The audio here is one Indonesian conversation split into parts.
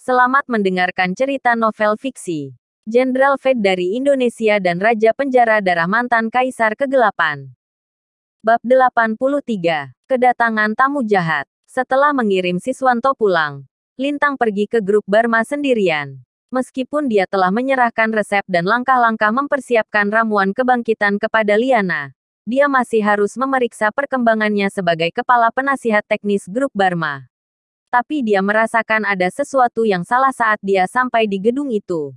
Selamat mendengarkan cerita novel fiksi. Jenderal Fed dari Indonesia dan Raja Penjara Darah Mantan Kaisar Kegelapan. Bab 83. Kedatangan tamu jahat. Setelah mengirim Siswanto pulang, Lintang pergi ke grup Barma sendirian. Meskipun dia telah menyerahkan resep dan langkah-langkah mempersiapkan ramuan kebangkitan kepada Liana, dia masih harus memeriksa perkembangannya sebagai kepala penasihat teknis grup Barma. Tapi dia merasakan ada sesuatu yang salah saat dia sampai di gedung itu.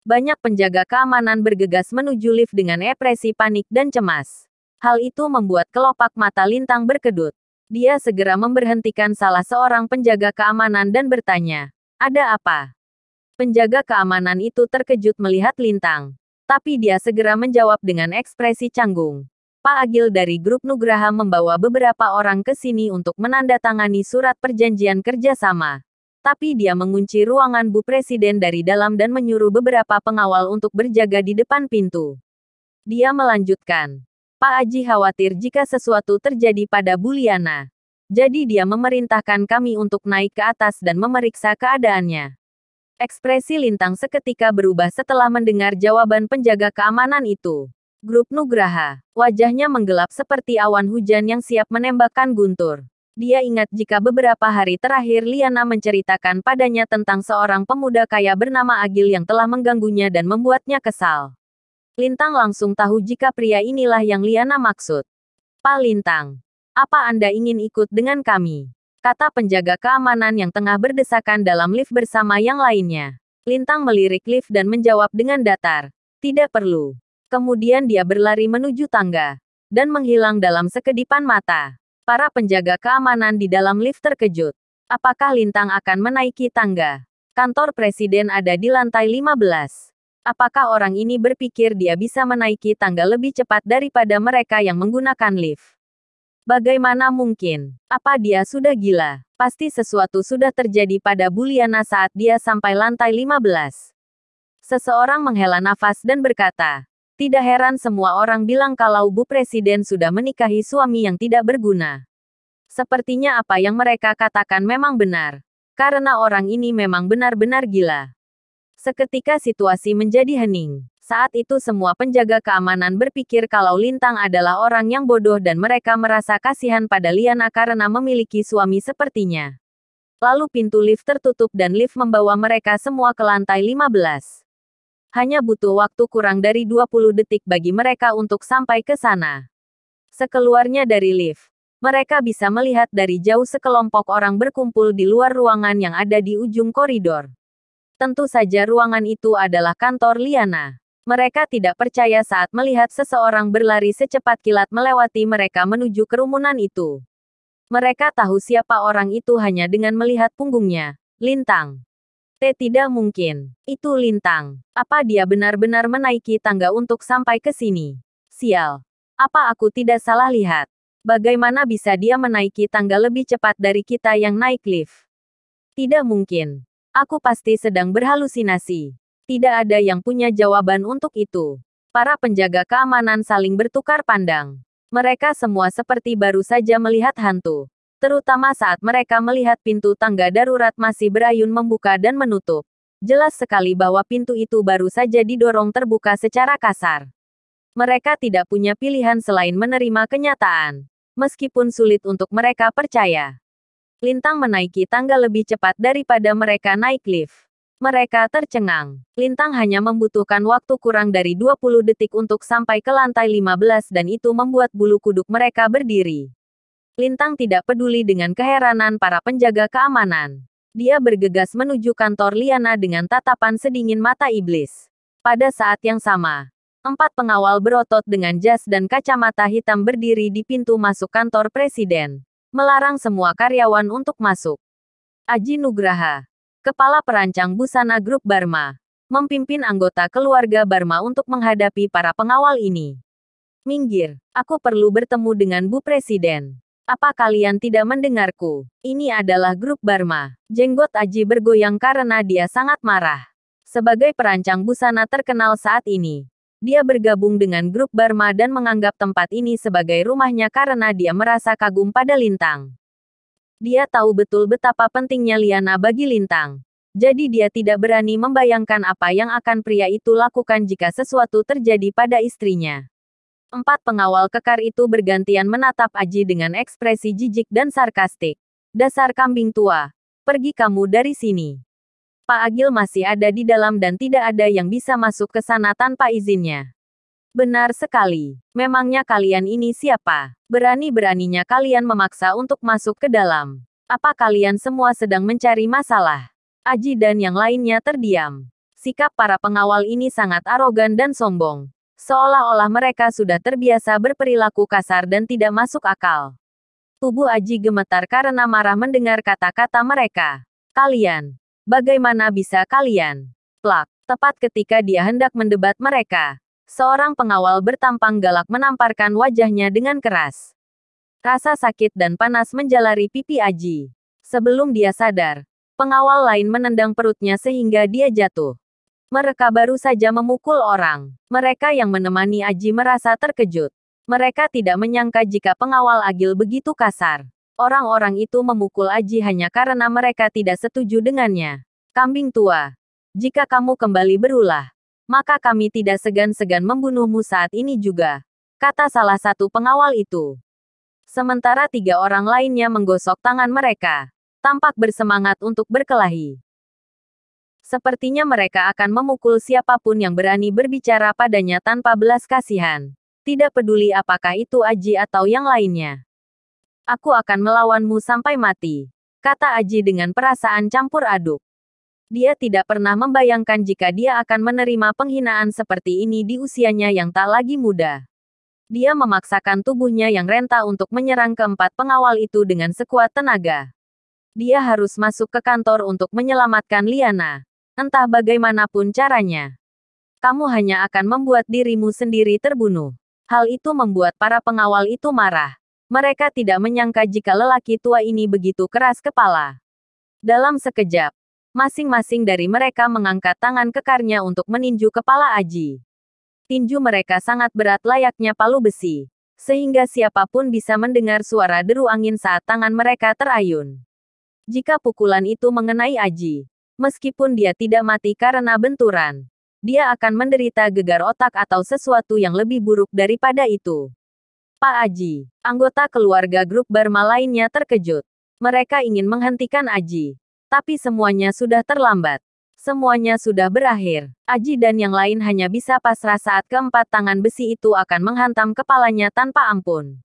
Banyak penjaga keamanan bergegas menuju lift dengan ekspresi panik dan cemas. Hal itu membuat kelopak mata Lintang berkedut. Dia segera memberhentikan salah seorang penjaga keamanan dan bertanya, "Ada apa?" Penjaga keamanan itu terkejut melihat Lintang. Tapi dia segera menjawab dengan ekspresi canggung. Pak Agil dari grup Nugraha membawa beberapa orang ke sini untuk menandatangani surat perjanjian kerjasama. Tapi dia mengunci ruangan Bu Presiden dari dalam dan menyuruh beberapa pengawal untuk berjaga di depan pintu. Dia melanjutkan, "Pak Aji khawatir jika sesuatu terjadi pada Bu Liana. Jadi dia memerintahkan kami untuk naik ke atas dan memeriksa keadaannya." Ekspresi Lintang seketika berubah setelah mendengar jawaban penjaga keamanan itu. Grup Nugraha, wajahnya menggelap seperti awan hujan yang siap menembakkan guntur. Dia ingat jika beberapa hari terakhir Liana menceritakan padanya tentang seorang pemuda kaya bernama Agil yang telah mengganggunya dan membuatnya kesal. Lintang langsung tahu jika pria inilah yang Liana maksud. "Pak Lintang, apa Anda ingin ikut dengan kami?" kata penjaga keamanan yang tengah berdesakan dalam lift bersama yang lainnya. Lintang melirik lift dan menjawab dengan datar, "Tidak perlu." Kemudian dia berlari menuju tangga dan menghilang dalam sekedipan mata. Para penjaga keamanan di dalam lift terkejut. Apakah Lintang akan menaiki tangga? Kantor presiden ada di lantai 15. Apakah orang ini berpikir dia bisa menaiki tangga lebih cepat daripada mereka yang menggunakan lift? Bagaimana mungkin? Apa dia sudah gila? Pasti sesuatu sudah terjadi pada Bu Liana saat dia sampai lantai 15. Seseorang menghela nafas dan berkata, "Tidak heran semua orang bilang kalau Bu Presiden sudah menikahi suami yang tidak berguna. Sepertinya apa yang mereka katakan memang benar. Karena orang ini memang benar-benar gila." Seketika situasi menjadi hening. Saat itu semua penjaga keamanan berpikir kalau Lintang adalah orang yang bodoh dan mereka merasa kasihan pada Liana karena memiliki suami sepertinya. Lalu pintu lift tertutup dan lift membawa mereka semua ke lantai 15. Hanya butuh waktu kurang dari 20 detik bagi mereka untuk sampai ke sana. Sekeluarnya dari lift, mereka bisa melihat dari jauh sekelompok orang berkumpul di luar ruangan yang ada di ujung koridor. Tentu saja ruangan itu adalah kantor Liana. Mereka tidak percaya saat melihat seseorang berlari secepat kilat melewati mereka menuju kerumunan itu. Mereka tahu siapa orang itu hanya dengan melihat punggungnya. Lintang. Tidak mungkin. Itu Lintang. Apa dia benar-benar menaiki tangga untuk sampai ke sini? Sial. Apa aku tidak salah lihat? Bagaimana bisa dia menaiki tangga lebih cepat dari kita yang naik lift? Tidak mungkin. Aku pasti sedang berhalusinasi. Tidak ada yang punya jawaban untuk itu. Para penjaga keamanan saling bertukar pandang. Mereka semua seperti baru saja melihat hantu. Terutama saat mereka melihat pintu tangga darurat masih berayun membuka dan menutup. Jelas sekali bahwa pintu itu baru saja didorong terbuka secara kasar. Mereka tidak punya pilihan selain menerima kenyataan. Meskipun sulit untuk mereka percaya. Lintang menaiki tangga lebih cepat daripada mereka naik lift. Mereka tercengang. Lintang hanya membutuhkan waktu kurang dari 20 detik untuk sampai ke lantai 15 dan itu membuat bulu kuduk mereka berdiri. Lintang tidak peduli dengan keheranan para penjaga keamanan. Dia bergegas menuju kantor Liana dengan tatapan sedingin mata iblis. Pada saat yang sama, 4 pengawal berotot dengan jas dan kacamata hitam berdiri di pintu masuk kantor presiden, melarang semua karyawan untuk masuk. Aji Nugraha, kepala perancang busana grup Barma, memimpin anggota keluarga Barma untuk menghadapi para pengawal ini. "Minggir, aku perlu bertemu dengan Bu Presiden. Apa kalian tidak mendengarku? Ini adalah grup Barma." Jenggot Aji bergoyang karena dia sangat marah. Sebagai perancang busana terkenal saat ini, dia bergabung dengan grup Barma dan menganggap tempat ini sebagai rumahnya karena dia merasa kagum pada Lintang. Dia tahu betul betapa pentingnya Liana bagi Lintang. Jadi dia tidak berani membayangkan apa yang akan pria itu lakukan jika sesuatu terjadi pada istrinya. 4 pengawal kekar itu bergantian menatap Aji dengan ekspresi jijik dan sarkastik. Dasar kambing tua. Pergi kamu dari sini. Pak Agil masih ada di dalam dan tidak ada yang bisa masuk ke sana tanpa izinnya. Benar sekali. Memangnya kalian ini siapa? Berani-beraninya kalian memaksa untuk masuk ke dalam. Apa kalian semua sedang mencari masalah? Aji dan yang lainnya terdiam. Sikap para pengawal ini sangat arogan dan sombong. Seolah-olah mereka sudah terbiasa berperilaku kasar dan tidak masuk akal. Tubuh Aji gemetar karena marah mendengar kata-kata mereka. Kalian. Bagaimana bisa kalian? Plak. Tepat ketika dia hendak mendebat mereka. Seorang pengawal bertampang galak menamparkan wajahnya dengan keras. Rasa sakit dan panas menjalari pipi Aji. Sebelum dia sadar, pengawal lain menendang perutnya sehingga dia jatuh. Mereka baru saja memukul orang. Mereka yang menemani Aji merasa terkejut. Mereka tidak menyangka jika pengawal Agil begitu kasar. Orang-orang itu memukul Aji hanya karena mereka tidak setuju dengannya. Kambing tua. Jika kamu kembali berulah, maka kami tidak segan-segan membunuhmu saat ini juga, kata salah satu pengawal itu. Sementara 3 orang lainnya menggosok tangan mereka. Tampak bersemangat untuk berkelahi. Sepertinya mereka akan memukul siapapun yang berani berbicara padanya tanpa belas kasihan. Tidak peduli apakah itu Aji atau yang lainnya. Aku akan melawanmu sampai mati, kata Aji dengan perasaan campur aduk. Dia tidak pernah membayangkan jika dia akan menerima penghinaan seperti ini di usianya yang tak lagi muda. Dia memaksakan tubuhnya yang renta untuk menyerang keempat pengawal itu dengan sekuat tenaga. Dia harus masuk ke kantor untuk menyelamatkan Liana. Entah bagaimanapun caranya. Kamu hanya akan membuat dirimu sendiri terbunuh. Hal itu membuat para pengawal itu marah. Mereka tidak menyangka jika lelaki tua ini begitu keras kepala. Dalam sekejap, masing-masing dari mereka mengangkat tangan kekarnya untuk meninju kepala Aji. Tinju mereka sangat berat layaknya palu besi, sehingga siapapun bisa mendengar suara deru angin saat tangan mereka terayun. Jika pukulan itu mengenai Aji, meskipun dia tidak mati karena benturan, dia akan menderita gegar otak atau sesuatu yang lebih buruk daripada itu. Pak Aji, anggota keluarga grup Barma lainnya terkejut. Mereka ingin menghentikan Aji, tapi semuanya sudah terlambat. Semuanya sudah berakhir. Aji dan yang lain hanya bisa pasrah saat keempat tangan besi itu akan menghantam kepalanya tanpa ampun.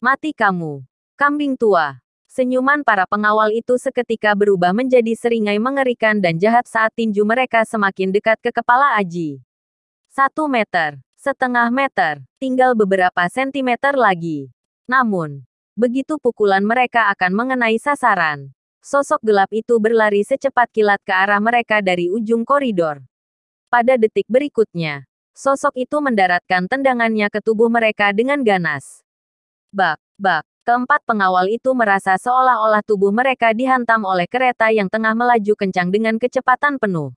Mati kamu, kambing tua. Senyuman para pengawal itu seketika berubah menjadi seringai mengerikan dan jahat saat tinju mereka semakin dekat ke kepala Aji. 1 meter, setengah meter, tinggal beberapa sentimeter lagi. Namun, begitu pukulan mereka akan mengenai sasaran, sosok gelap itu berlari secepat kilat ke arah mereka dari ujung koridor. Pada detik berikutnya, sosok itu mendaratkan tendangannya ke tubuh mereka dengan ganas. Bak, bak. Keempat pengawal itu merasa seolah-olah tubuh mereka dihantam oleh kereta yang tengah melaju kencang dengan kecepatan penuh.